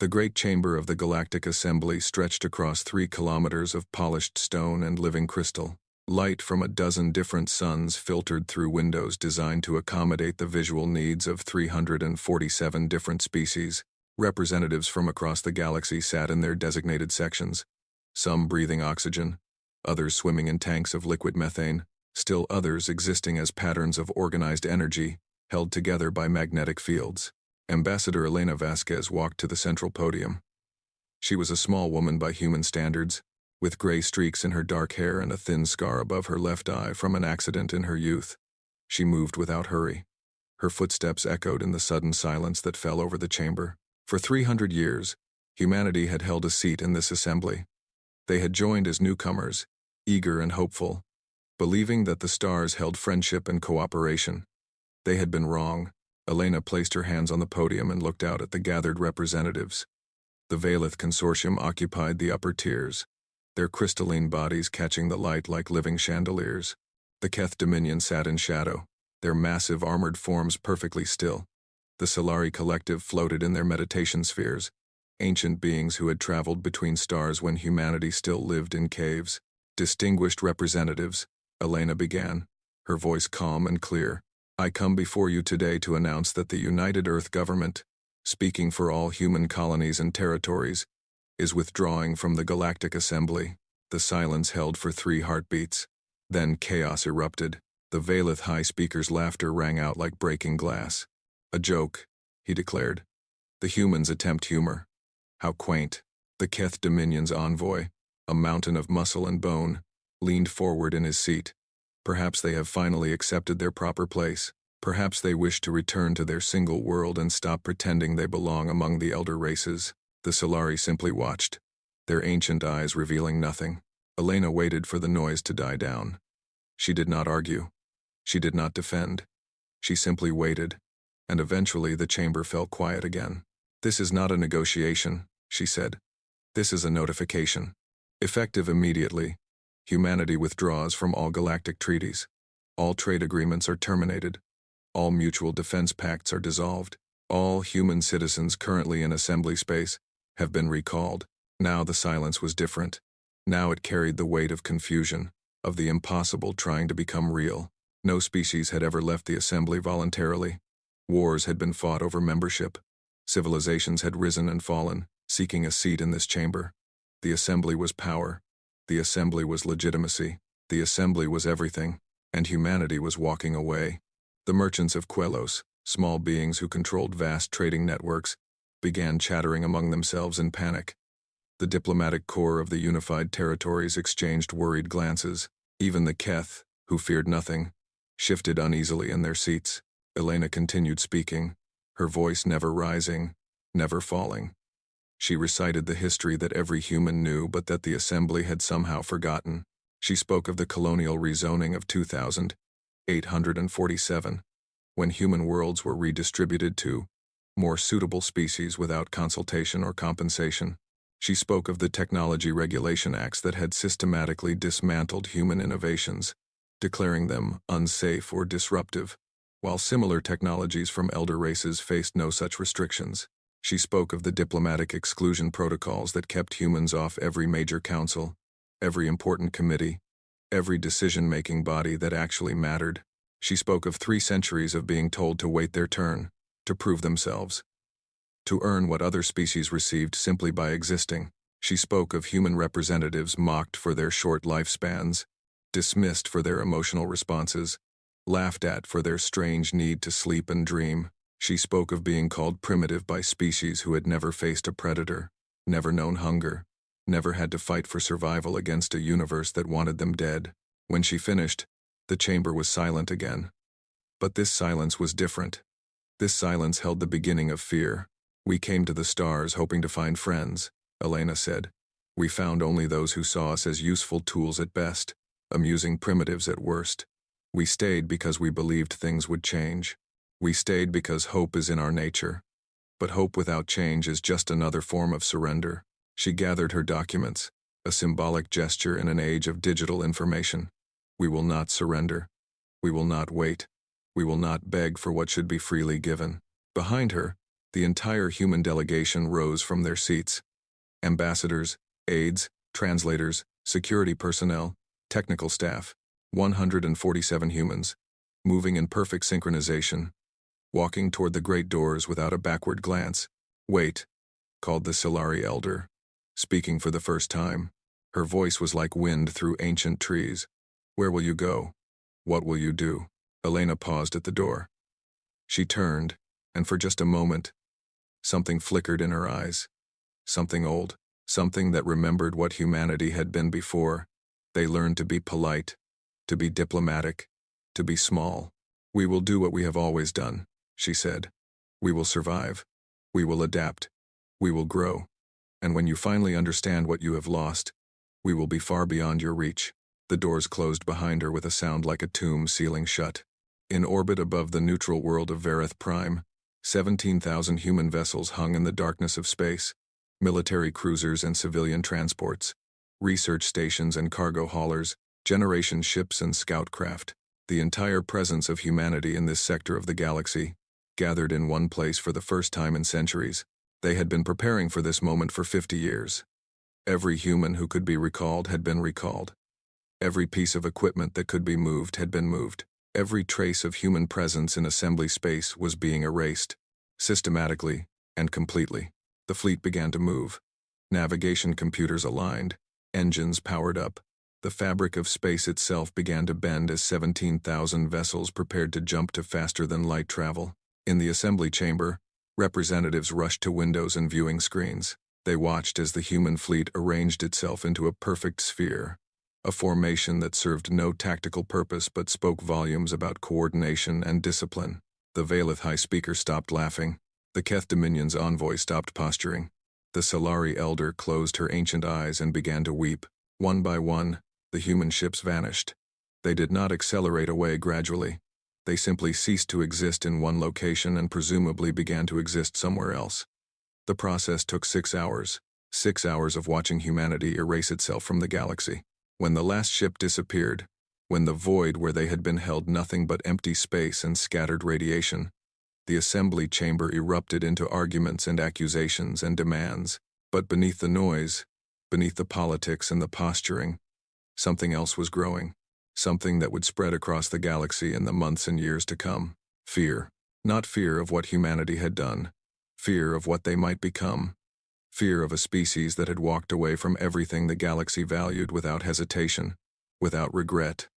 The great chamber of the Galactic Assembly stretched across 3 kilometers of polished stone and living crystal. Light from a dozen different suns filtered through windows designed to accommodate the visual needs of 347 different species. Representatives from across the galaxy sat in their designated sections, some breathing oxygen, others swimming in tanks of liquid methane, still others existing as patterns of organized energy, held together by magnetic fields. Ambassador Elena Vasquez walked to the central podium. She was a small woman by human standards, with gray streaks in her dark hair and a thin scar above her left eye from an accident in her youth. She moved without hurry. Her footsteps echoed in the sudden silence that fell over the chamber. For 300 years, humanity had held a seat in this assembly. They had joined as newcomers, eager and hopeful, believing that the stars held friendship and cooperation. They had been wrong. Elena placed her hands on the podium and looked out at the gathered representatives. The Valeth Consortium occupied the upper tiers, their crystalline bodies catching the light like living chandeliers. The Keth Dominion sat in shadow, their massive armored forms perfectly still. The Solari Collective floated in their meditation spheres, ancient beings who had traveled between stars when humanity still lived in caves. Distinguished representatives, Elena began, her voice calm and clear. I come before you today to announce that the United Earth Government, speaking for all human colonies and territories, is withdrawing from the Galactic Assembly. The silence held for 3 heartbeats. Then chaos erupted. The Valeth High Speaker's laughter rang out like breaking glass. A joke, he declared. The humans attempt humor. How quaint. The Keth Dominion's envoy, a mountain of muscle and bone, leaned forward in his seat. Perhaps they have finally accepted their proper place. Perhaps they wish to return to their single world and stop pretending they belong among the elder races. The Solari simply watched, their ancient eyes revealing nothing. Elena waited for the noise to die down. She did not argue. She did not defend. She simply waited, and eventually the chamber fell quiet again. This is not a negotiation, she said. This is a notification. Effective immediately, humanity withdraws from all galactic treaties. All trade agreements are terminated. All mutual defense pacts are dissolved. All human citizens currently in assembly space have been recalled. Now the silence was different. Now it carried the weight of confusion, of the impossible trying to become real. No species had ever left the assembly voluntarily. Wars had been fought over membership. Civilizations had risen and fallen, seeking a seat in this chamber. The assembly was power. The assembly was legitimacy. The assembly was everything, and humanity was walking away. The merchants of Quellos, small beings who controlled vast trading networks, began chattering among themselves in panic. The diplomatic corps of the unified territories exchanged worried glances. Even the Keth, who feared nothing, shifted uneasily in their seats. Elena continued speaking, her voice never rising, never falling. She recited the history that every human knew but that the assembly had somehow forgotten. She spoke of the colonial rezoning of 2847, when human worlds were redistributed to more suitable species without consultation or compensation. She spoke of the technology regulation acts that had systematically dismantled human innovations, declaring them unsafe or disruptive, while similar technologies from elder races faced no such restrictions. She spoke of the diplomatic exclusion protocols that kept humans off every major council, every important committee, every decision-making body that actually mattered. She spoke of 3 centuries of being told to wait their turn, to prove themselves, to earn what other species received simply by existing. She spoke of human representatives mocked for their short lifespans, dismissed for their emotional responses, laughed at for their strange need to sleep and dream. She spoke of being called primitive by species who had never faced a predator, never known hunger, never had to fight for survival against a universe that wanted them dead. When she finished, the chamber was silent again. But this silence was different. This silence held the beginning of fear. We came to the stars hoping to find friends, Elena said. We found only those who saw us as useful tools at best, amusing primitives at worst. We stayed because we believed things would change. We stayed because hope is in our nature. But hope without change is just another form of surrender. She gathered her documents, a symbolic gesture in an age of digital information. We will not surrender. We will not wait. We will not beg for what should be freely given. Behind her, The entire human delegation rose from their seats. Ambassadors, aides, translators, security personnel, technical staff, 147 humans, moving in perfect synchronization, walking toward the great doors without a backward glance. "Wait," called the Solari elder, speaking for the first time. Her voice was like wind through ancient trees. "Where will you go? What will you do?" Elena paused at the door. She turned, and for just a moment, something flickered in her eyes. Something old, something that remembered what humanity had been before. They learned to be polite, to be diplomatic, to be small. "We will do what we have always done," she said. "We will survive. We will adapt. We will grow. And when you finally understand what you have lost, we will be far beyond your reach." The doors closed behind her with a sound like a tomb sealing shut. In orbit above the neutral world of Vareth Prime, 17,000 human vessels hung in the darkness of space, military cruisers and civilian transports, research stations and cargo haulers, generation ships and scout craft. The entire presence of humanity in this sector of the galaxy, gathered in one place for the first time in centuries. They had been preparing for this moment for 50 years. Every human who could be recalled had been recalled. Every piece of equipment that could be moved had been moved. Every trace of human presence in assembly space was being erased. Systematically and completely, the fleet began to move. Navigation computers aligned, engines powered up. The fabric of space itself began to bend as 17,000 vessels prepared to jump to faster-than-light travel. In the assembly chamber, representatives rushed to windows and viewing screens. They watched as the human fleet arranged itself into a perfect sphere, a formation that served no tactical purpose but spoke volumes about coordination and discipline. The Valeth High Speaker stopped laughing. The Keth Dominion's envoy stopped posturing. The Solari elder closed her ancient eyes and began to weep. One by one, the human ships vanished. They did not accelerate away gradually. They simply ceased to exist in one location and presumably began to exist somewhere else. The process took 6 hours. 6 hours of watching humanity erase itself from the galaxy. When the last ship disappeared, when the void where they had been held nothing but empty space and scattered radiation, the assembly chamber erupted into arguments and accusations and demands. But beneath the noise, beneath the politics and the posturing, something else was growing. Something that would spread across the galaxy in the months and years to come. Fear. Not fear of what humanity had done. Fear of what they might become. Fear of a species that had walked away from everything the galaxy valued without hesitation, without regret,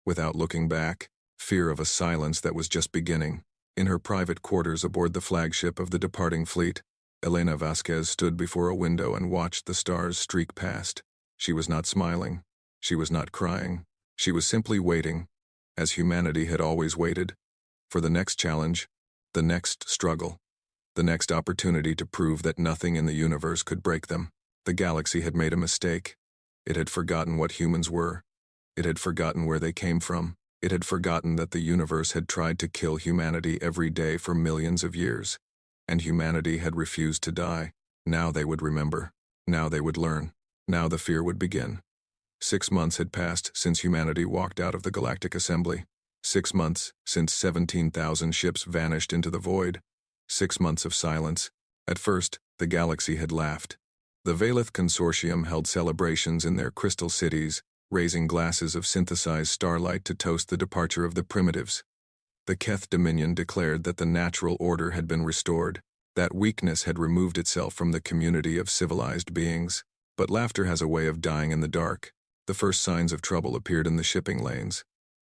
without looking back. Fear of a silence that was just beginning. In her private quarters aboard the flagship of the departing fleet, Elena Vasquez stood before a window and watched the stars streak past. She was not smiling. She was not crying. She was simply waiting, as humanity had always waited, for the next challenge, the next struggle, the next opportunity to prove that nothing in the universe could break them. The galaxy had made a mistake. It had forgotten what humans were. It had forgotten where they came from. It had forgotten that the universe had tried to kill humanity every day for millions of years, and humanity had refused to die. Now they would remember. Now they would learn. Now the fear would begin. 6 months had passed since humanity walked out of the Galactic Assembly. 6 months since 17,000 ships vanished into the void. 6 months of silence. At first, the galaxy had laughed. The Valeth Consortium held celebrations in their crystal cities, raising glasses of synthesized starlight to toast the departure of the primitives. The Keth Dominion declared that the natural order had been restored, that weakness had removed itself from the community of civilized beings. But laughter has a way of dying in the dark. The first signs of trouble appeared in the shipping lanes.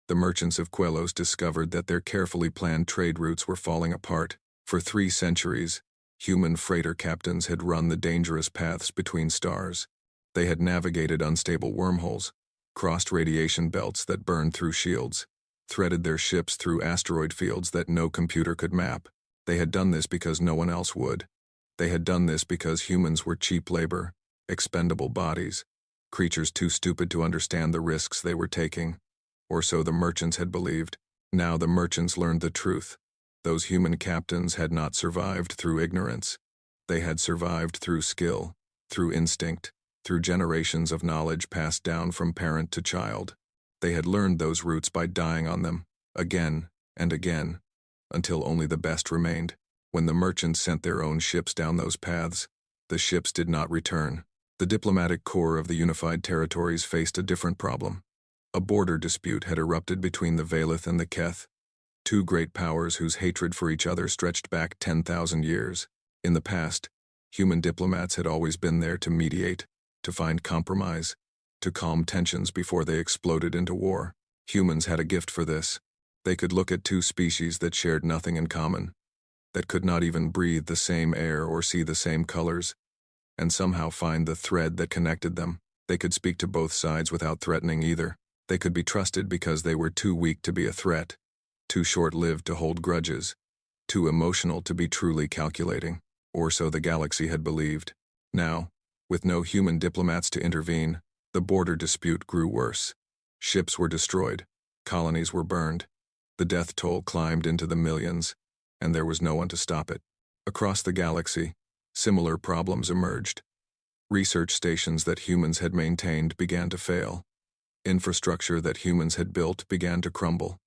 The merchants of Quellos discovered that their carefully planned trade routes were falling apart. For 3 centuries, human freighter captains had run the dangerous paths between stars. They had navigated unstable wormholes, crossed radiation belts that burned through shields, threaded their ships through asteroid fields that no computer could map. They had done this because no one else would. They had done this because humans were cheap labor, expendable bodies, creatures too stupid to understand the risks they were taking. Or so the merchants had believed. Now the merchants learned the truth. Those human captains had not survived through ignorance. They had survived through skill, through instinct, through generations of knowledge passed down from parent to child. They had learned those roots by dying on them, again and again, until only the best remained. When the merchants sent their own ships down those paths, the ships did not return. The diplomatic corps of the unified territories faced a different problem. A border dispute had erupted between the Valith and the Keth, two great powers whose hatred for each other stretched back 10,000 years. In the past, human diplomats had always been there to mediate, to find compromise, to calm tensions before they exploded into war. Humans had a gift for this. They could look at two species that shared nothing in common, that could not even breathe the same air or see the same colors, and somehow find the thread that connected them. They could speak to both sides without threatening either. They could be trusted because they were too weak to be a threat, too short-lived to hold grudges, too emotional to be truly calculating, or so the galaxy had believed. Now, with no human diplomats to intervene, the border dispute grew worse. Ships were destroyed, colonies were burned, the death toll climbed into the millions, and there was no one to stop it. Across the galaxy, similar problems emerged. Research stations that humans had maintained began to fail. Infrastructure that humans had built began to crumble.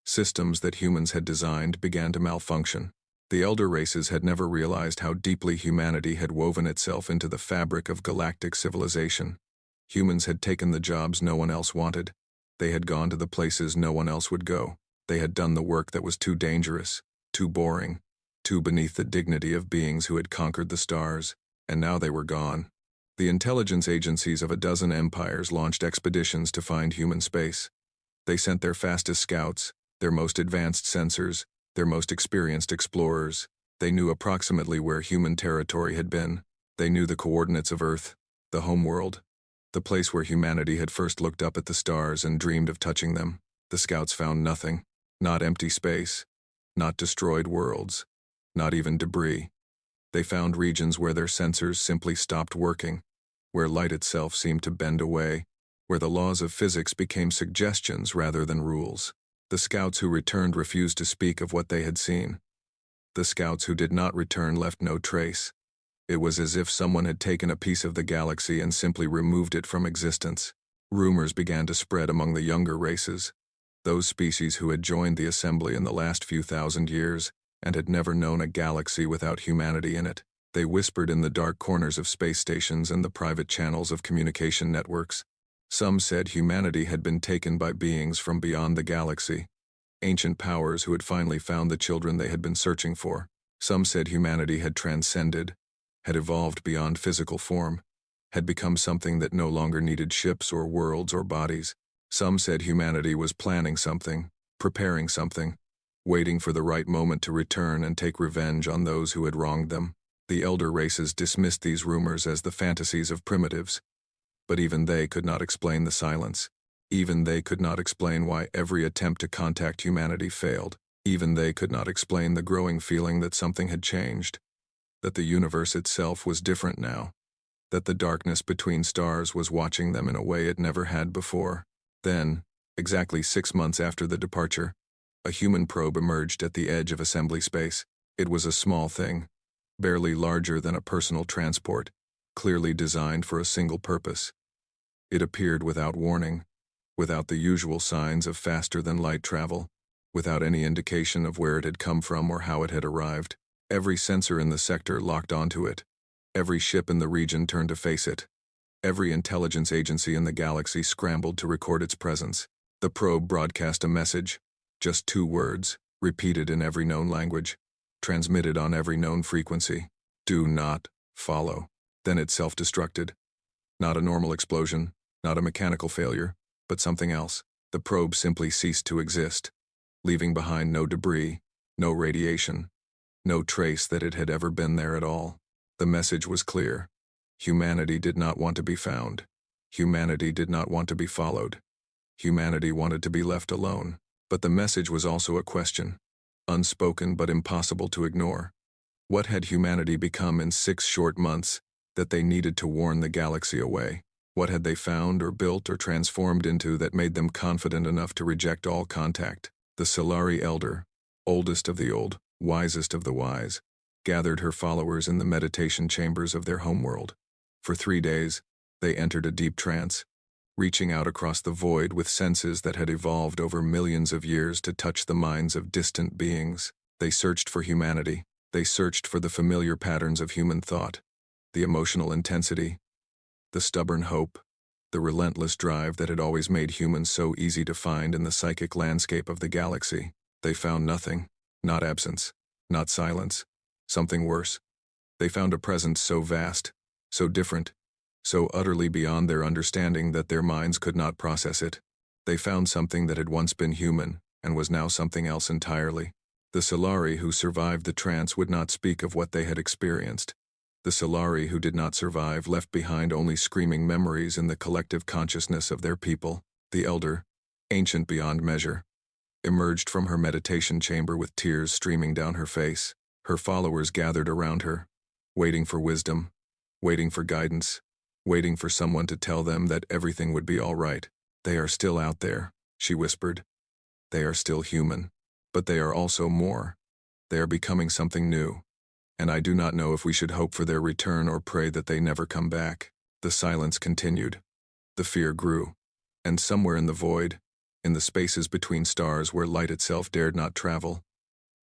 Systems that humans had designed began to malfunction. The elder races had never realized how deeply humanity had woven itself into the fabric of galactic civilization. Humans had taken the jobs no one else wanted. They had gone to the places no one else would go. They had done the work that was too dangerous, too boring, too beneath the dignity of beings who had conquered the stars, and now they were gone. The intelligence agencies of a dozen empires launched expeditions to find human space. They sent their fastest scouts, their most advanced sensors, their most experienced explorers. They knew approximately where human territory had been. They knew the coordinates of Earth, the homeworld, the place where humanity had first looked up at the stars and dreamed of touching them. The scouts found nothing, not empty space, not destroyed worlds, not even debris. They found regions where their sensors simply stopped working, where light itself seemed to bend away, where the laws of physics became suggestions rather than rules. The scouts who returned refused to speak of what they had seen. The scouts who did not return left no trace. It was as if someone had taken a piece of the galaxy and simply removed it from existence. Rumors began to spread among the younger races, those species who had joined the assembly in the last few thousand years and had never known a galaxy without humanity in it. They whispered in the dark corners of space stations and the private channels of communication networks. Some said humanity had been taken by beings from beyond the galaxy, ancient powers who had finally found the children they had been searching for. Some said humanity had transcended, had evolved beyond physical form, had become something that no longer needed ships or worlds or bodies. Some said humanity was planning something, preparing something, waiting for the right moment to return and take revenge on those who had wronged them. The elder races dismissed these rumors as the fantasies of primitives, but even they could not explain the silence. Even they could not explain why every attempt to contact humanity failed. Even they could not explain the growing feeling that something had changed, that the universe itself was different now, that the darkness between stars was watching them in a way it never had before. Then, exactly 6 months after the departure, a human probe emerged at the edge of assembly space. It was a small thing, barely larger than a personal transport, clearly designed for a single purpose. It appeared without warning, without the usual signs of faster-than-light travel, without any indication of where it had come from or how it had arrived. Every sensor in the sector locked onto it. Every ship in the region turned to face it. Every intelligence agency in the galaxy scrambled to record its presence. The probe broadcast a message, just 2 words, repeated in every known language, transmitted on every known frequency. Do not follow. Then it self-destructed. Not a normal explosion, not a mechanical failure, but something else. The probe simply ceased to exist, leaving behind no debris, no radiation, no trace that it had ever been there at all. The message was clear. Humanity did not want to be found. Humanity did not want to be followed. Humanity wanted to be left alone. But the message was also a question, unspoken but impossible to ignore. What had humanity become in 6 short months that they needed to warn the galaxy away? What had they found or built or transformed into that made them confident enough to reject all contact? The Solari Elder, oldest of the old, wisest of the wise, gathered her followers in the meditation chambers of their homeworld. For 3 days, they entered a deep trance, reaching out across the void with senses that had evolved over millions of years to touch the minds of distant beings. They searched for humanity. They searched for the familiar patterns of human thought, the emotional intensity, the stubborn hope, the relentless drive that had always made humans so easy to find in the psychic landscape of the galaxy. They found nothing, not absence, not silence, something worse. They found a presence so vast, so different, so utterly beyond their understanding that their minds could not process it. They found something that had once been human and was now something else entirely. The Solari who survived the trance would not speak of what they had experienced. The Solari who did not survive left behind only screaming memories in the collective consciousness of their people. The elder, ancient beyond measure, emerged from her meditation chamber with tears streaming down her face. Her followers gathered around her, waiting for wisdom, waiting for guidance, waiting for someone to tell them that everything would be all right. They are still out there, she whispered. They are still human, but they are also more. They are becoming something new, and I do not know if we should hope for their return or pray that they never come back. The silence continued. The fear grew, and somewhere in the void, in the spaces between stars where light itself dared not travel,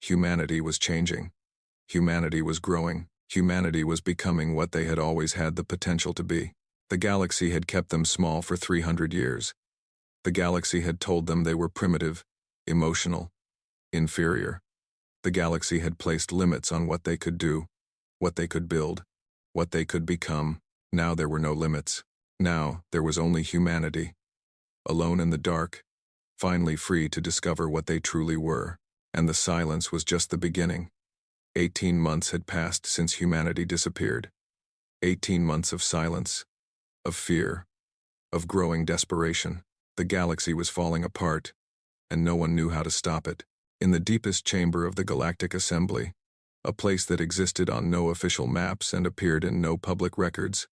humanity was changing. Humanity was growing. Humanity was becoming what they had always had the potential to be. The galaxy had kept them small for 300 years. The galaxy had told them they were primitive, emotional, inferior. The galaxy had placed limits on what they could do, what they could build, what they could become. Now there were no limits. Now there was only humanity, alone in the dark, finally free to discover what they truly were. And the silence was just the beginning. 18 months had passed since humanity disappeared. 18 months of silence, of fear, of growing desperation. The galaxy was falling apart, and no one knew how to stop it. In the deepest chamber of the Galactic Assembly, a place that existed on no official maps and appeared in no public records,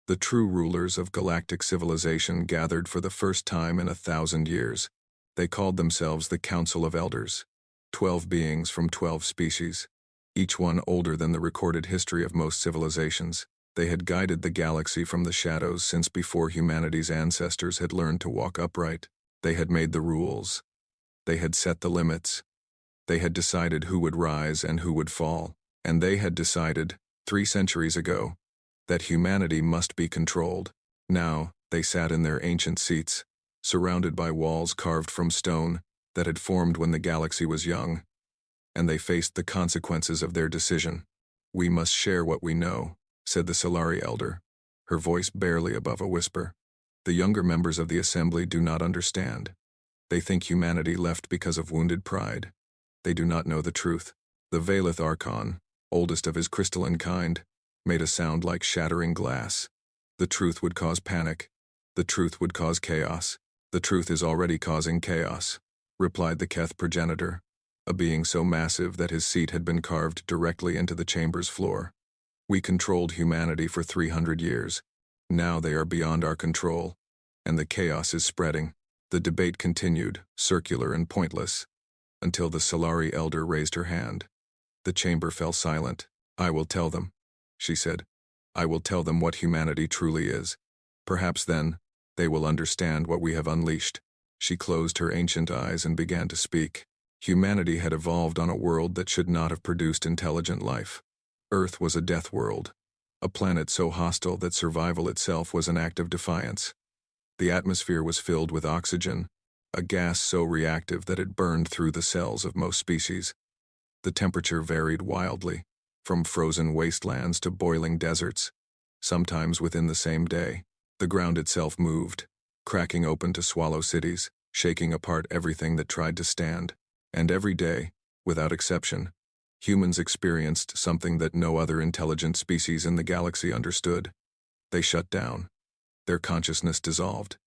the true rulers of galactic civilization gathered for the first time in 1,000 years. They called themselves the Council of Elders, 12 beings from 12 species, each one older than the recorded history of most civilizations. They had guided the galaxy from the shadows since before humanity's ancestors had learned to walk upright. They had made the rules. They had set the limits. They had decided who would rise and who would fall. And they had decided, 3 centuries ago, that humanity must be controlled. Now, they sat in their ancient seats, surrounded by walls carved from stone that had formed when the galaxy was young, and they faced the consequences of their decision. We must share what we know, said the Solari elder, her voice barely above a whisper. The younger members of the assembly do not understand. They think humanity left because of wounded pride. They do not know the truth. The Valith Archon, oldest of his crystalline kind, made a sound like shattering glass. The truth would cause panic. The truth would cause chaos. The truth is already causing chaos, replied the Keth progenitor, a being so massive that his seat had been carved directly into the chamber's floor. We controlled humanity for 300 years. Now they are beyond our control, and the chaos is spreading. The debate continued, circular and pointless, until the Solari elder raised her hand. The chamber fell silent. I will tell them, she said. I will tell them what humanity truly is. Perhaps then, they will understand what we have unleashed. She closed her ancient eyes and began to speak. Humanity had evolved on a world that should not have produced intelligent life. Earth was a death world, a planet so hostile that survival itself was an act of defiance. The atmosphere was filled with oxygen, a gas so reactive that it burned through the cells of most species. The temperature varied wildly, from frozen wastelands to boiling deserts, sometimes within the same day. The ground itself moved, cracking open to swallow cities, shaking apart everything that tried to stand. And every day, without exception, humans experienced something that no other intelligent species in the galaxy understood. They shut down. Their consciousness dissolved.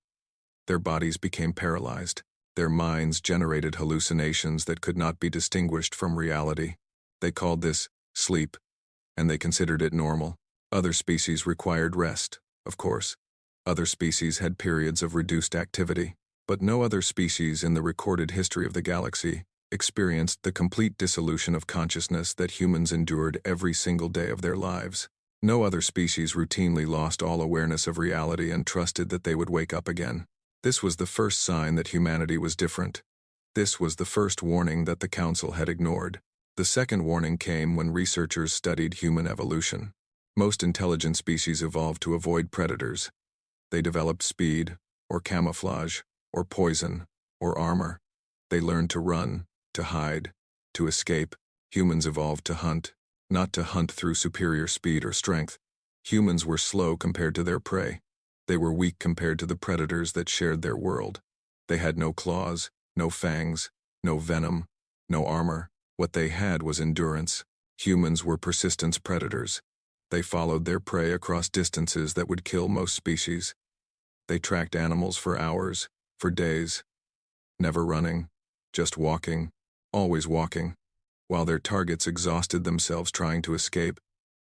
Their bodies became paralyzed. Their minds generated hallucinations that could not be distinguished from reality. They called this sleep, and they considered it normal. Other species required rest, of course. Other species had periods of reduced activity, but no other species in the recorded history of the galaxy experienced the complete dissolution of consciousness that humans endured every single day of their lives. No other species routinely lost all awareness of reality and trusted that they would wake up again. This was the first sign that humanity was different. This was the first warning that the Council had ignored. The second warning came when researchers studied human evolution. Most intelligent species evolved to avoid predators. They developed speed, or camouflage, or poison, or armor. They learned to run, to hide, to escape. Humans evolved to hunt, not to hunt through superior speed or strength. Humans were slow compared to their prey. They were weak compared to the predators that shared their world. They had no claws, no fangs, no venom, no armor. What they had was endurance. Humans were persistence predators. They followed their prey across distances that would kill most species. They tracked animals for hours, for days. Never running, just walking, always walking. While their targets exhausted themselves trying to escape,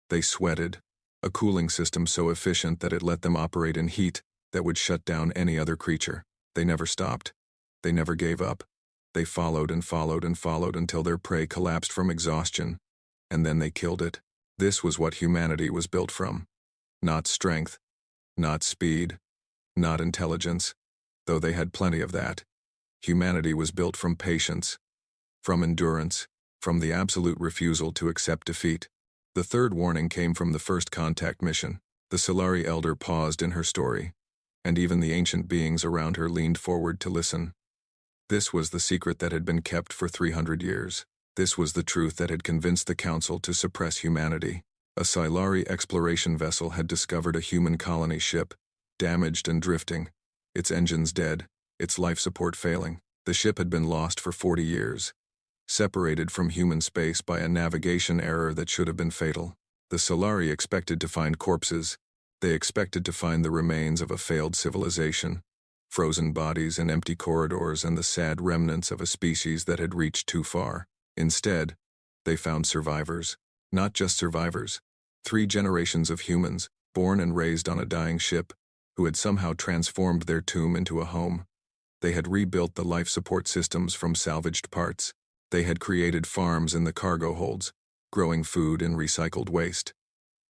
they sweated, a cooling system so efficient that it let them operate in heat that would shut down any other creature. They never stopped. They never gave up. They followed and followed and followed until their prey collapsed from exhaustion, and then they killed it. This was what humanity was built from. Not strength, not speed, not intelligence, though they had plenty of that. Humanity was built from patience, from endurance, from the absolute refusal to accept defeat. The third warning came from the first contact mission. The Solari elder paused in her story, and even the ancient beings around her leaned forward to listen. This was the secret that had been kept for 300 years. This was the truth that had convinced the Council to suppress humanity. A Silari exploration vessel had discovered a human colony ship, damaged and drifting, its engines dead, its life support failing. The ship had been lost for 40 years, separated from human space by a navigation error that should have been fatal. The Solari expected to find corpses. They expected to find the remains of a failed civilization, frozen bodies and empty corridors and the sad remnants of a species that had reached too far. Instead, they found survivors. Not just survivors. 3 generations of humans, born and raised on a dying ship, who had somehow transformed their tomb into a home. They had rebuilt the life support systems from salvaged parts. They had created farms in the cargo holds, growing food in recycled waste.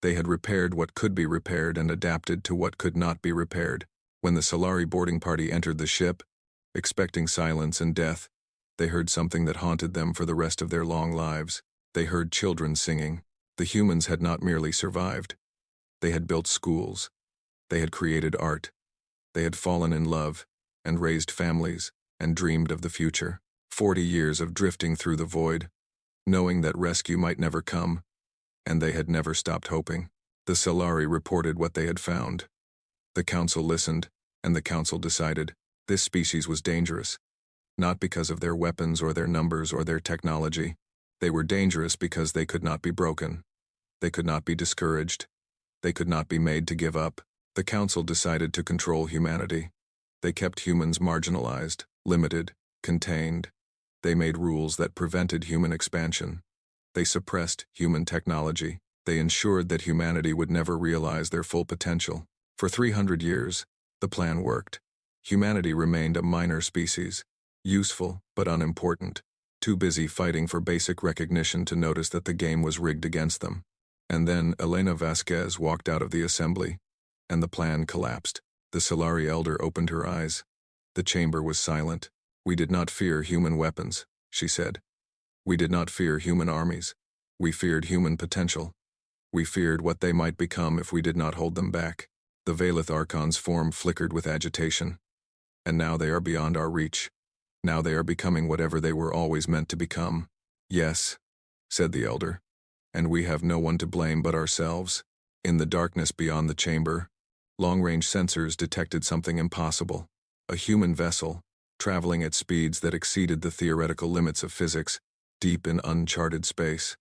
They had repaired what could be repaired and adapted to what could not be repaired. When the Solari boarding party entered the ship, expecting silence and death, they heard something that haunted them for the rest of their long lives. They heard children singing. The humans had not merely survived. They had built schools. They had created art. They had fallen in love, and raised families, and dreamed of the future. 40 years of drifting through the void, knowing that rescue might never come, and they had never stopped hoping. The Solari reported what they had found. The Council listened, and the Council decided this species was dangerous, not because of their weapons or their numbers or their technology. They were dangerous because they could not be broken. They could not be discouraged. They could not be made to give up. The Council decided to control humanity. They kept humans marginalized, limited, contained. They made rules that prevented human expansion. They suppressed human technology. They ensured that humanity would never realize their full potential. For 300 years, the plan worked. Humanity remained a minor species, useful but unimportant, too busy fighting for basic recognition to notice that the game was rigged against them. And then Elena Vasquez walked out of the assembly, and the plan collapsed. The Solari elder opened her eyes. The chamber was silent. "We did not fear human weapons," she said. "We did not fear human armies. We feared human potential. We feared what they might become if we did not hold them back." The Valeth Archon's form flickered with agitation. "And now they are beyond our reach. Now they are becoming whatever they were always meant to become." "Yes," said the elder. "And we have no one to blame but ourselves." In the darkness beyond the chamber, long-range sensors detected something impossible. A human vessel, traveling at speeds that exceeded the theoretical limits of physics, deep in uncharted space.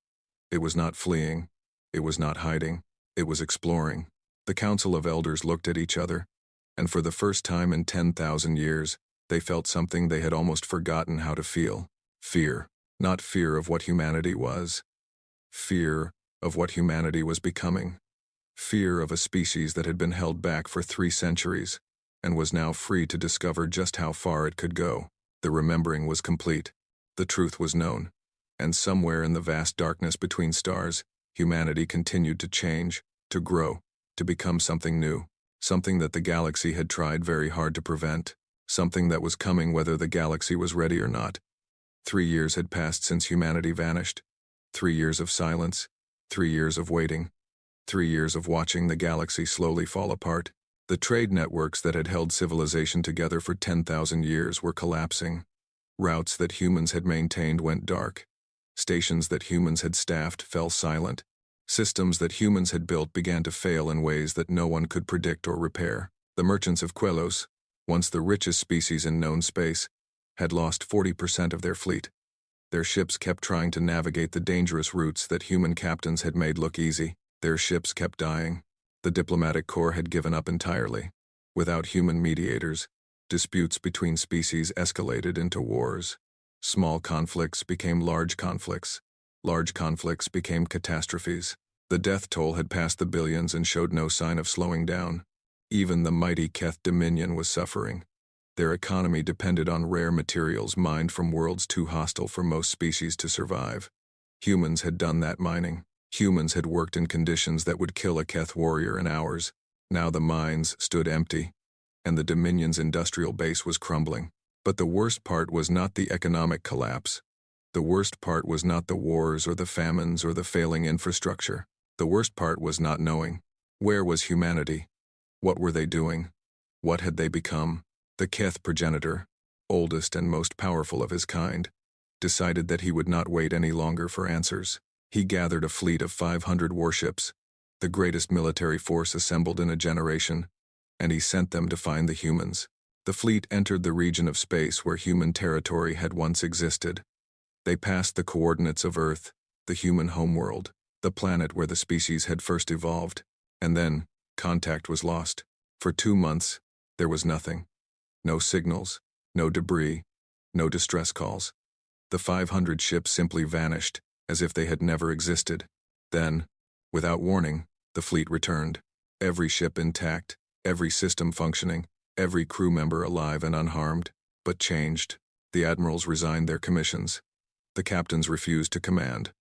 It was not fleeing. It was not hiding. It was exploring. The Council of Elders looked at each other, and for the first time in 10,000 years, they felt something they had almost forgotten how to feel. Fear. Not fear of what humanity was. Fear of what humanity was becoming. Fear of a species that had been held back for 3 centuries, and was now free to discover just how far it could go. The remembering was complete. The truth was known. And somewhere in the vast darkness between stars, humanity continued to change, to grow, to become something new. Something that the galaxy had tried very hard to prevent. Something that was coming whether the galaxy was ready or not. 3 years had passed since humanity vanished. 3 years of silence, 3 years of waiting, 3 years of watching the galaxy slowly fall apart. The trade networks that had held civilization together for 10,000 years were collapsing. Routes that humans had maintained went dark. Stations that humans had staffed fell silent. Systems that humans had built began to fail in ways that no one could predict or repair. The merchants of Quellos, once the richest species in known space, had lost 40% of their fleet. Their ships kept trying to navigate the dangerous routes that human captains had made look easy. Their ships kept dying. The diplomatic corps had given up entirely. Without human mediators, disputes between species escalated into wars. Small conflicts became large conflicts. Large conflicts became catastrophes. The death toll had passed the billions and showed no sign of slowing down. Even the mighty Keth Dominion was suffering. Their economy depended on rare materials mined from worlds too hostile for most species to survive. Humans had done that mining. Humans had worked in conditions that would kill a Keth warrior in hours. Now the mines stood empty, and the Dominion's industrial base was crumbling. But the worst part was not the economic collapse. The worst part was not the wars or the famines or the failing infrastructure. The worst part was not knowing. Where was humanity? What were they doing? What had they become? The Keth progenitor, oldest and most powerful of his kind, decided that he would not wait any longer for answers. He gathered a fleet of 500 warships, the greatest military force assembled in a generation, and he sent them to find the humans. The fleet entered the region of space where human territory had once existed. They passed the coordinates of Earth, the human homeworld, the planet where the species had first evolved, and then contact was lost. For 2 months, there was nothing. No signals, no debris, no distress calls. The 500 ships simply vanished, as if they had never existed. Then, without warning, the fleet returned. Every ship intact, every system functioning, every crew member alive and unharmed, but changed. The admirals resigned their commissions. The captains refused to command.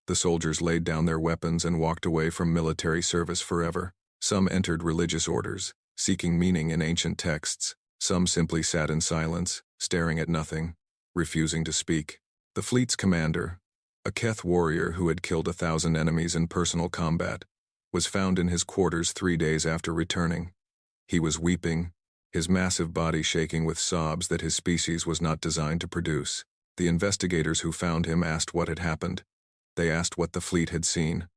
The soldiers laid down their weapons and walked away from military service forever. Some entered religious orders, seeking meaning in ancient texts. Some simply sat in silence, staring at nothing, refusing to speak. The fleet's commander, a Keth warrior who had killed 1,000 enemies in personal combat, was found in his quarters 3 days after returning. He was weeping, his massive body shaking with sobs that his species was not designed to produce. The investigators who found him asked what had happened. They asked what the fleet had seen.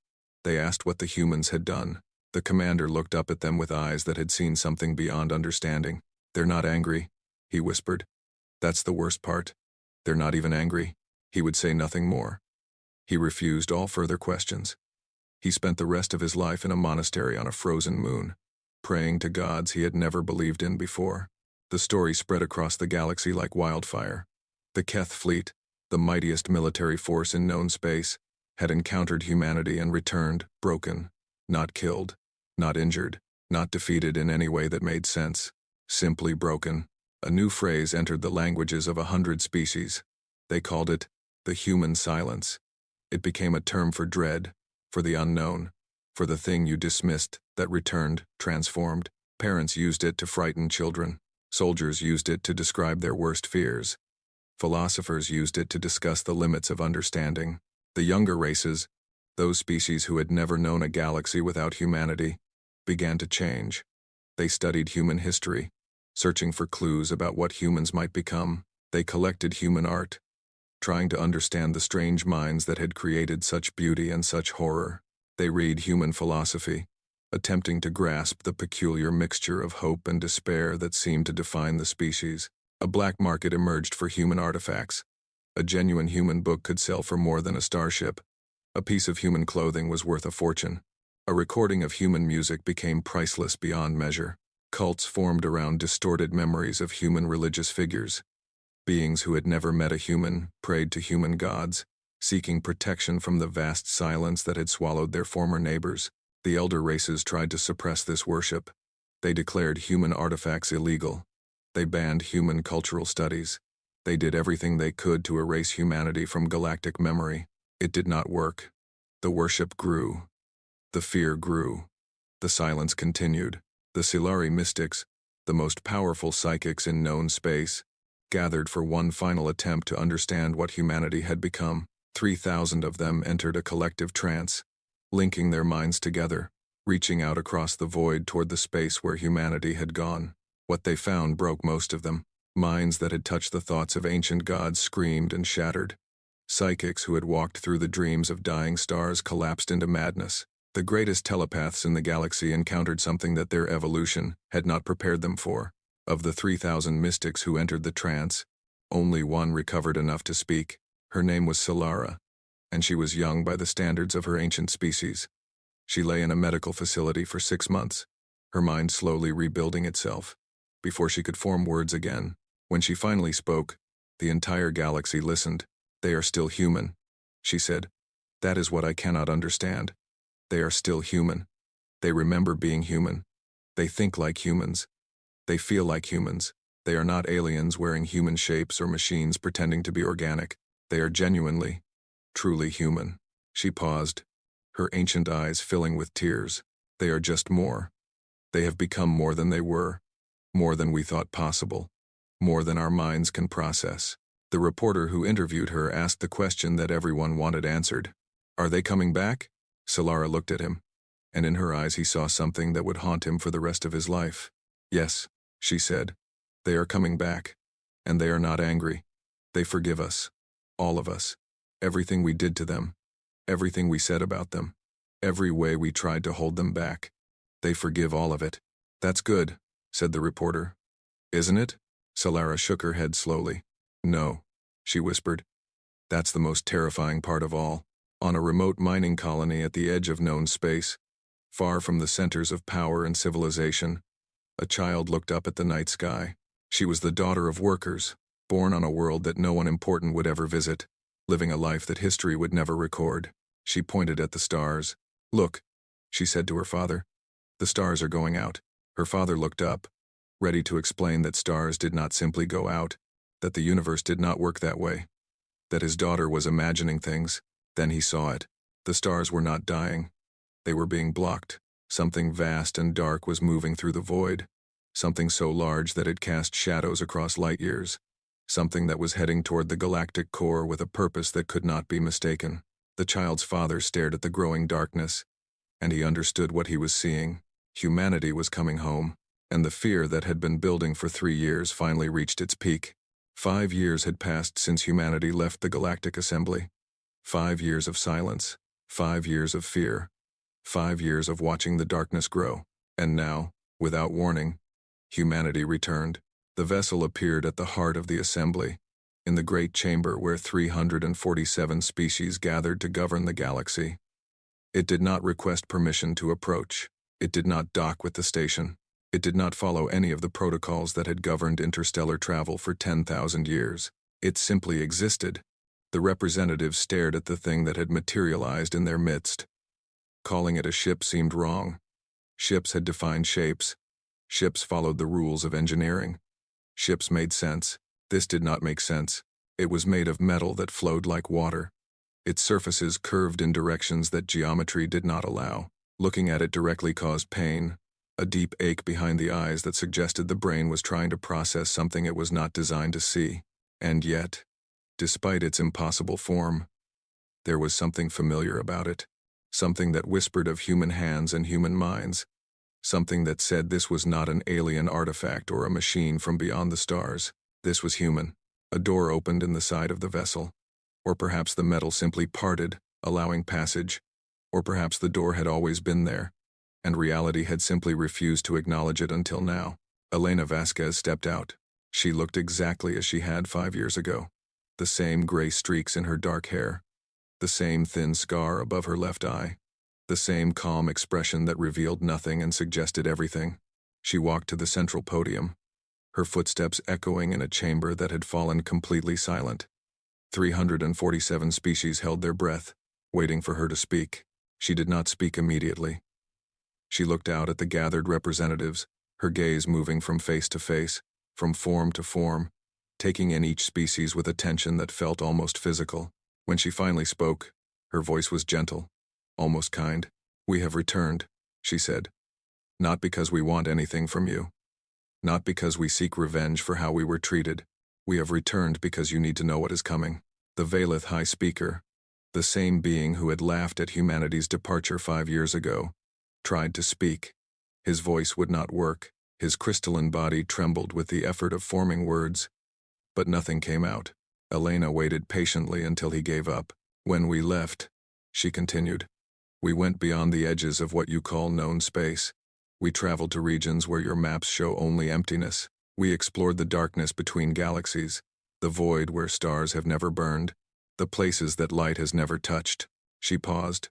They asked what the humans had done. The commander looked up at them with eyes that had seen something beyond understanding. "They're not angry," he whispered. "That's the worst part. They're not even angry." He would say nothing more. He refused all further questions. He spent the rest of his life in a monastery on a frozen moon, praying to gods he had never believed in before. The story spread across the galaxy like wildfire. The Keth fleet, the mightiest military force in known space, had encountered humanity and returned, broken, not killed, not injured, not defeated in any way that made sense. Simply broken. A new phrase entered the languages of 100 species. They called it the human silence. It became a term for dread, for the unknown, for the thing you dismissed that returned, transformed. Parents used it to frighten children. Soldiers used it to describe their worst fears. Philosophers used it to discuss the limits of understanding. The younger races, those species who had never known a galaxy without humanity, began to change. They studied human history, searching for clues about what humans might become. They collected human art, trying to understand the strange minds that had created such beauty and such horror. They read human philosophy, attempting to grasp the peculiar mixture of hope and despair that seemed to define the species. A black market emerged for human artifacts. A genuine human book could sell for more than a starship. A piece of human clothing was worth a fortune. A recording of human music became priceless beyond measure. Cults formed around distorted memories of human religious figures. Beings who had never met a human prayed to human gods, seeking protection from the vast silence that had swallowed their former neighbors. The elder races tried to suppress this worship. They declared human artifacts illegal. They banned human cultural studies. They did everything they could to erase humanity from galactic memory. It did not work. The worship grew. The fear grew. The silence continued. The Silari mystics, the most powerful psychics in known space, gathered for one final attempt to understand what humanity had become. 3,000 of them entered a collective trance, linking their minds together, reaching out across the void toward the space where humanity had gone. What they found broke most of them. Minds that had touched the thoughts of ancient gods screamed and shattered. Psychics who had walked through the dreams of dying stars collapsed into madness. The greatest telepaths in the galaxy encountered something that their evolution had not prepared them for. Of the 3,000 mystics who entered the trance, only one recovered enough to speak. Her name was Solara, and she was young by the standards of her ancient species. She lay in a medical facility for 6 months, her mind slowly rebuilding itself, before she could form words again. When she finally spoke, the entire galaxy listened. "They are still human," she said. "That is what I cannot understand. They are still human. They remember being human. They think like humans. They feel like humans. They are not aliens wearing human shapes or machines pretending to be organic. They are genuinely, truly human." She paused, her ancient eyes filling with tears. "They are just more. They have become more than they were, more than we thought possible, more than our minds can process." The reporter who interviewed her asked the question that everyone wanted answered. "Are they coming back?" Solara looked at him, and in her eyes he saw something that would haunt him for the rest of his life. "Yes," she said. "They are coming back, and they are not angry. They forgive us, all of us, everything we did to them, everything we said about them, every way we tried to hold them back. They forgive all of it." "That's good," said the reporter. "Isn't it?" Solara shook her head slowly. "No," she whispered. "That's the most terrifying part of all." On a remote mining colony at the edge of known space, far from the centers of power and civilization, a child looked up at the night sky. She was the daughter of workers, born on a world that no one important would ever visit, living a life that history would never record. She pointed at the stars. "Look," she said to her father. "The stars are going out." Her father looked up, ready to explain that stars did not simply go out, that the universe did not work that way, that his daughter was imagining things. Then he saw it. The stars were not dying. They were being blocked. Something vast and dark was moving through the void, something so large that it cast shadows across light years, something that was heading toward the galactic core with a purpose that could not be mistaken. The child's father stared at the growing darkness, and he understood what he was seeing. Humanity was coming home, and the fear that had been building for 3 years finally reached its peak. 5 years had passed since humanity left the Galactic Assembly. 5 years of silence, 5 years of fear, 5 years of watching the darkness grow. And now, without warning, humanity returned. The vessel appeared at the heart of the assembly, in the great chamber where 347 species gathered to govern the galaxy. It did not request permission to approach. It did not dock with the station. It did not follow any of the protocols that had governed interstellar travel for 10,000 years. It simply existed. The representatives stared at the thing that had materialized in their midst. Calling it a ship seemed wrong. Ships had defined shapes. Ships followed the rules of engineering. Ships made sense. This did not make sense. It was made of metal that flowed like water. Its surfaces curved in directions that geometry did not allow. Looking at it directly caused pain, a deep ache behind the eyes that suggested the brain was trying to process something it was not designed to see. And yet, despite its impossible form, there was something familiar about it, something that whispered of human hands and human minds, something that said this was not an alien artifact or a machine from beyond the stars. This was human. A door opened in the side of the vessel, or perhaps the metal simply parted, allowing passage, or perhaps the door had always been there, and reality had simply refused to acknowledge it until now. Elena Vasquez stepped out. She looked exactly as she had 5 years ago. The same gray streaks in her dark hair, the same thin scar above her left eye, the same calm expression that revealed nothing and suggested everything. She walked to the central podium, her footsteps echoing in a chamber that had fallen completely silent. 347 species held their breath, waiting for her to speak. She did not speak immediately. She looked out at the gathered representatives, her gaze moving from face to face, from form to form, taking in each species with attention that felt almost physical. When she finally spoke, her voice was gentle, almost kind. "We have returned," she said. "Not because we want anything from you. Not because we seek revenge for how we were treated. We have returned because you need to know what is coming." The Valeth High Speaker, The same being who had laughed at humanity's departure 5 years ago, tried to speak. His voice would not work. His crystalline body trembled with the effort of forming words, but nothing came out. Elena waited patiently until he gave up. When we left, she continued, we went beyond the edges of what you call known space. We traveled to regions where your maps show only emptiness. We explored the darkness between galaxies, the void where stars have never burned, the places that light has never touched. She paused,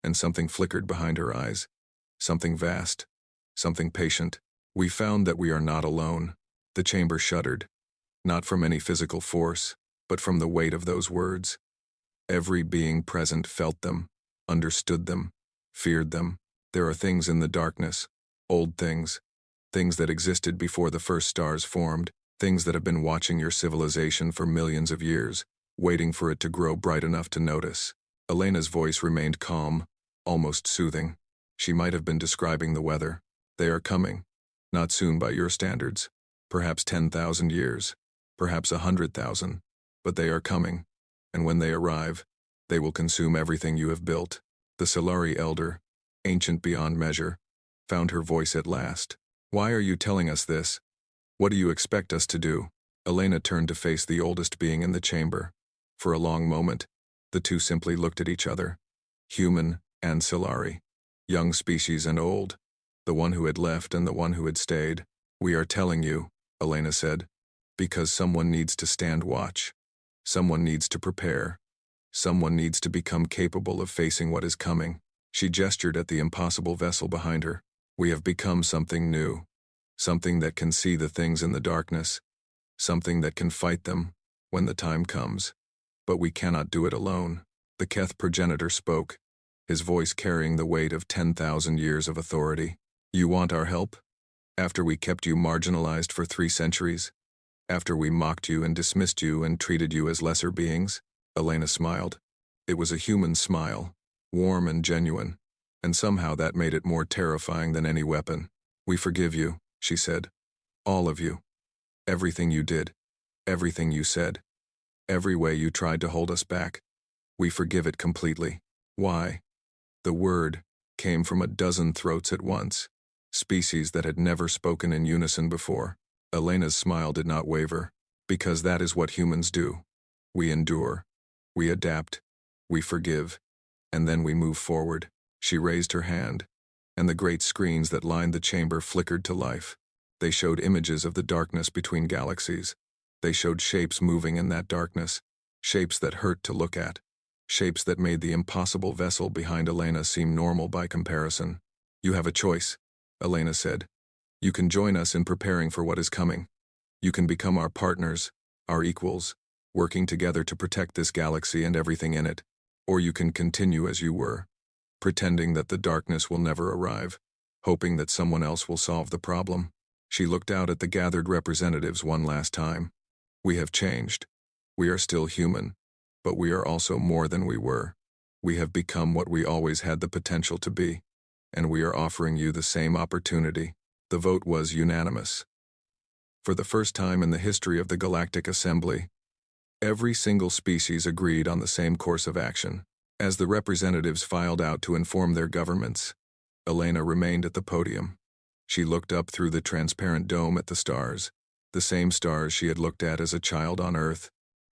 and something flickered behind her eyes. Something vast, something patient. We found that we are not alone. The chamber shuddered, not from any physical force, but from the weight of those words. Every being present felt them, understood them, feared them. There are things in the darkness, old things, things that existed before the first stars formed, things that have been watching your civilization for millions of years, waiting for it to grow bright enough to notice. Elena's voice remained calm, almost soothing. She might have been describing the weather. They are coming. Not soon by your standards. Perhaps 10,000 years. Perhaps 100,000. But they are coming. And when they arrive, they will consume everything you have built. The Solari elder, ancient beyond measure, found her voice at last. Why are you telling us this? What do you expect us to do? Elena turned to face the oldest being in the chamber. For a long moment, the two simply looked at each other. Human and Solari. Young species and old. The one who had left and the one who had stayed. We are telling you, Elena said, because someone needs to stand watch. Someone needs to prepare. Someone needs to become capable of facing what is coming. She gestured at the impossible vessel behind her. We have become something new. Something that can see the things in the darkness. Something that can fight them when the time comes. But we cannot do it alone. The Keth progenitor spoke, his voice carrying the weight of 10,000 years of authority. You want our help? After we kept you marginalized for 3 centuries? After we mocked you and dismissed you and treated you as lesser beings? Elena smiled. It was a human smile, warm and genuine, and somehow that made it more terrifying than any weapon. We forgive you, she said. All of you. Everything you did. Everything you said. Every way you tried to hold us back. We forgive it completely. Why? The word came from a dozen throats at once, species that had never spoken in unison before. Elena's smile did not waver, because that is what humans do. We endure. We adapt. We forgive. And then we move forward. She raised her hand, and the great screens that lined the chamber flickered to life. They showed images of the darkness between galaxies. They showed shapes moving in that darkness, shapes that hurt to look at, shapes that made the impossible vessel behind Elena seem normal by comparison. You have a choice, Elena said. You can join us in preparing for what is coming. You can become our partners, our equals, working together to protect this galaxy and everything in it. Or you can continue as you were, pretending that the darkness will never arrive, hoping that someone else will solve the problem. She looked out at the gathered representatives one last time. We have changed. We are still human, but we are also more than we were. We have become what we always had the potential to be, and we are offering you the same opportunity. The vote was unanimous. For the first time in the history of the Galactic Assembly, every single species agreed on the same course of action. As the representatives filed out to inform their governments, Elena remained at the podium. She looked up through the transparent dome at the stars, the same stars she had looked at as a child on Earth,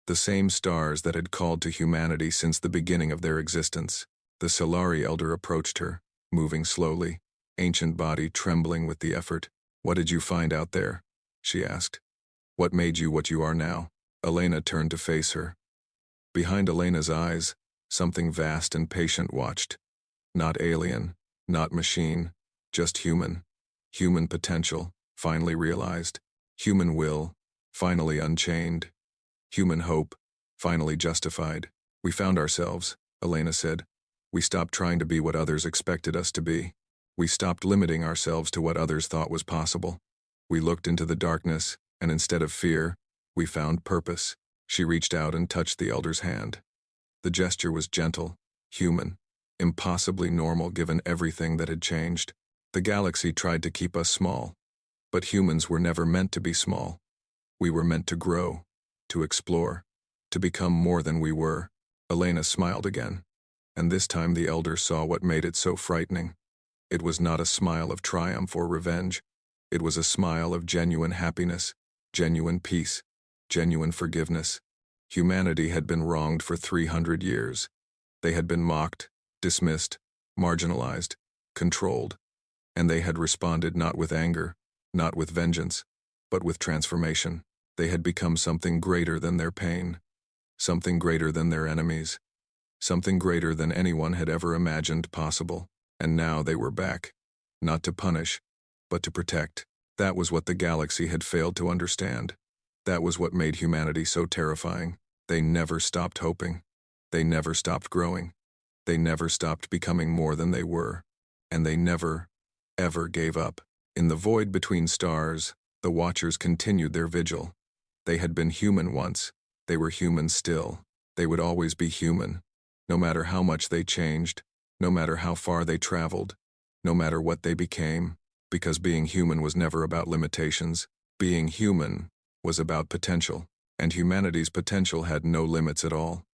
the same stars that had called to humanity since the beginning of their existence. The Solari elder approached her, moving slowly, ancient body trembling with the effort. What did you find out there? She asked. What made you what you are now? Elena turned to face her. Behind Elena's eyes, something vast and patient watched. Not alien, not machine, just human. Human potential, finally realized. Human will, finally unchained. Human hope, finally justified. We found ourselves, Elena said. We stopped trying to be what others expected us to be. We stopped limiting ourselves to what others thought was possible. We looked into the darkness, and instead of fear, we found purpose. She reached out and touched the elder's hand. The gesture was gentle, human, impossibly normal given everything that had changed. The galaxy tried to keep us small, but humans were never meant to be small. We were meant to grow, to explore, to become more than we were. Elena smiled again, and this time the elder saw what made it so frightening. It was not a smile of triumph or revenge. It was a smile of genuine happiness, genuine peace, genuine forgiveness. Humanity had been wronged for 300 years. They had been mocked, dismissed, marginalized, controlled, and they had responded not with anger, not with vengeance, but with transformation. They had become something greater than their pain, something greater than their enemies, something greater than anyone had ever imagined possible. And now they were back, not to punish, but to protect. That was what the galaxy had failed to understand. That was what made humanity so terrifying. They never stopped hoping. They never stopped growing. They never stopped becoming more than they were. And they never, ever gave up. In the void between stars, the Watchers continued their vigil. They had been human once. They were human still. They would always be human, no matter how much they changed, no matter how far they traveled, no matter what they became, because being human was never about limitations. Being human was about potential, and humanity's potential had no limits at all.